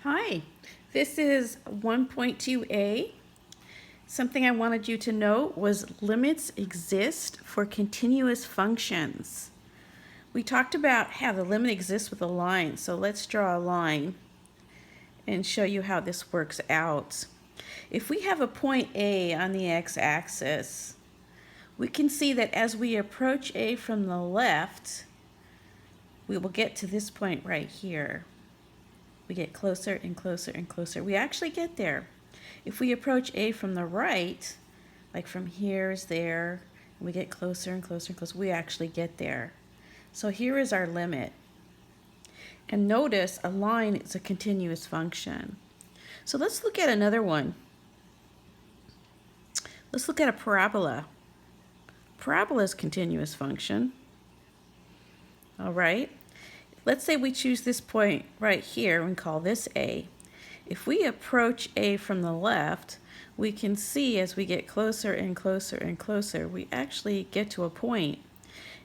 Hi, this is 1.2a. Something I wanted you to note was limits exist for continuous functions. We talked about how the limit exists with a line, so let's draw a line and show you how this works out. If we have a point A on the x-axis, we can see that as we approach A from the left, we will get to this point right here. We get closer and closer and closer. We actually get there. If we approach A from the right, like from here is there, and we get closer and closer and closer, we actually get there. So here is our limit. And notice a line is a continuous function. So let's look at another one. Let's look at a parabola. Parabola is a continuous function. All right. Let's say we choose this point right here and call this A. If we approach A from the left, we can see as we get closer and closer and closer, we actually get to a point.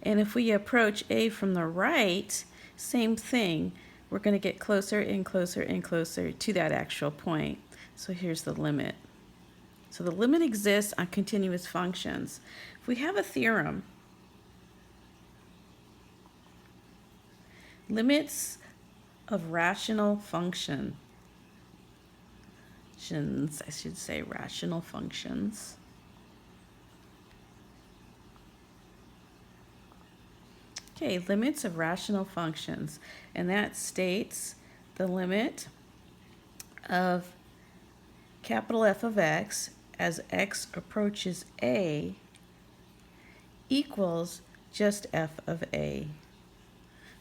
And if we approach A from the right, same thing. We're going to get closer and closer and closer to that actual point. So here's the limit. So the limit exists on continuous functions. If we have a theorem, limits of rational functions, I should say rational functions. Okay, limits of rational functions, and that states the limit of capital F of x as x approaches A equals just f of A.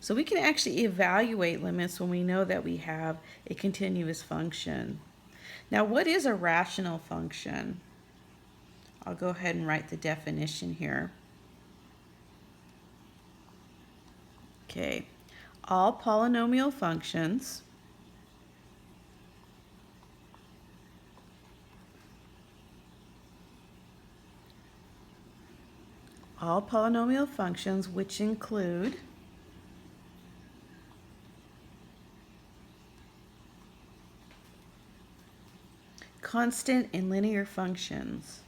So we can actually evaluate limits when we know that we have a continuous function. Now, what is a rational function? I'll go ahead and write the definition here. Okay, all polynomial functions which include constant and linear functions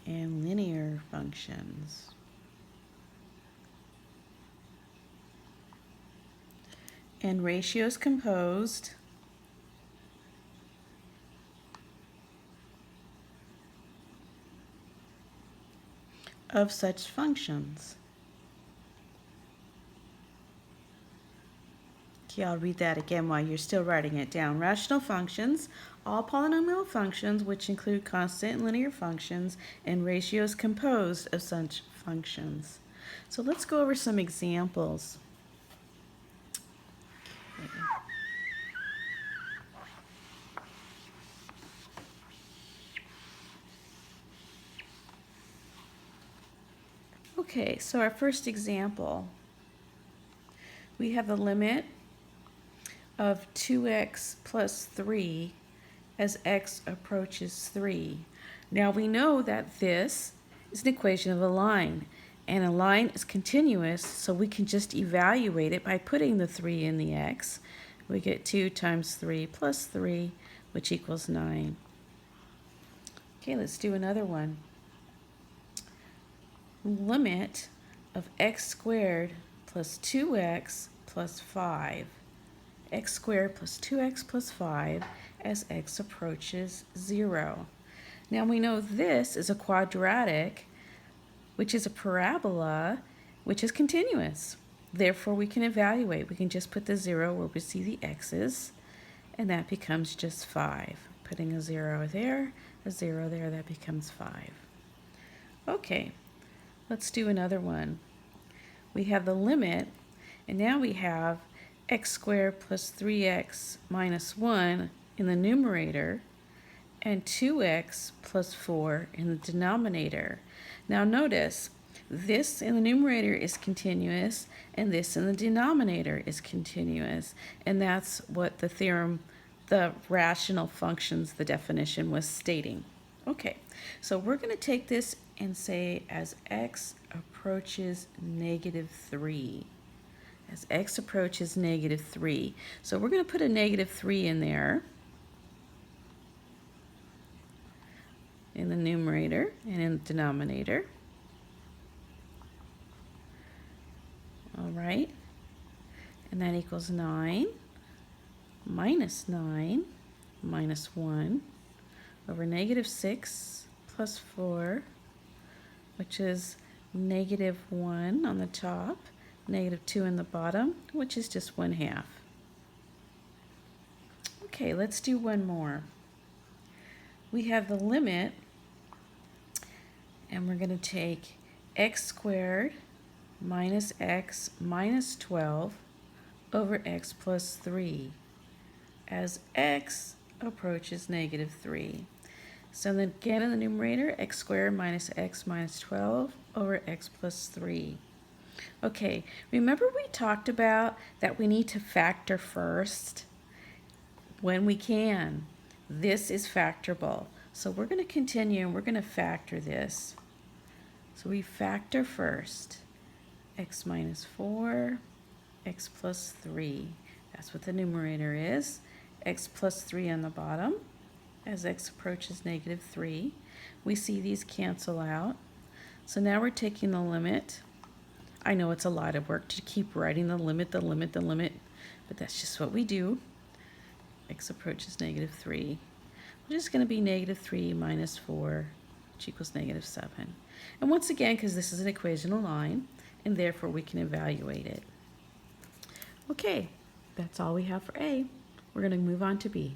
and ratios composed of such functions. Okay, I'll read that again while you're still writing it down. Rational functions, all polynomial functions which include constant and linear functions, and ratios composed of such functions. So let's go over some examples. Okay, so our first example, we have the limit of 2x plus 3 as x approaches 3. Now we know that this is an equation of a line, and a line is continuous, so we can just evaluate it by putting the 3 in the x. We get 2 times 3 plus 3, which equals 9. Okay, let's do another one. Limit of x squared plus 2x plus 5. X squared plus 2x plus 5 as x approaches 0. Now we know this is a quadratic, which is a parabola, which is continuous. Therefore, we can evaluate. We can just put the 0 where we see the x's, and that becomes just 5. Putting a 0 there, a 0 there, that becomes 5. Okay, let's do another one. We have the limit, and now we have x squared plus 3x minus 1 in the numerator and 2x plus 4 in the denominator. Now notice, this in the numerator is continuous and this in the denominator is continuous, and that's what the theorem, the rational functions, the definition was stating. Okay, so we're going to take this and say as x approaches -3. as x approaches negative 3. So we're going to put a negative 3 in there in the numerator and in the denominator. All right, and that equals 9 minus 9 minus 1 over negative 6 plus 4, which is negative 1 on the top, negative 2 in the bottom, which is just 1/2. Okay, let's do one more. We have the limit, and we're going to take x squared minus x minus 12 over x plus 3 as x approaches negative 3. So then again in the numerator, x squared minus x minus 12 over x plus 3. Okay, remember we talked about that we need to factor first when we can. This is factorable. So we're going to continue and we're going to factor this. So we factor first. X minus 4, x plus 3. That's what the numerator is. X plus 3 on the bottom as x approaches negative 3. We see these cancel out. So now we're taking the limit. I know it's a lot of work to keep writing the limit, but that's just what we do. X approaches negative 3. Which is going to be negative 3 minus 4, which equals negative 7. And once again, because this is an equational line, and therefore we can evaluate it. Okay, that's all we have for A. We're going to move on to B.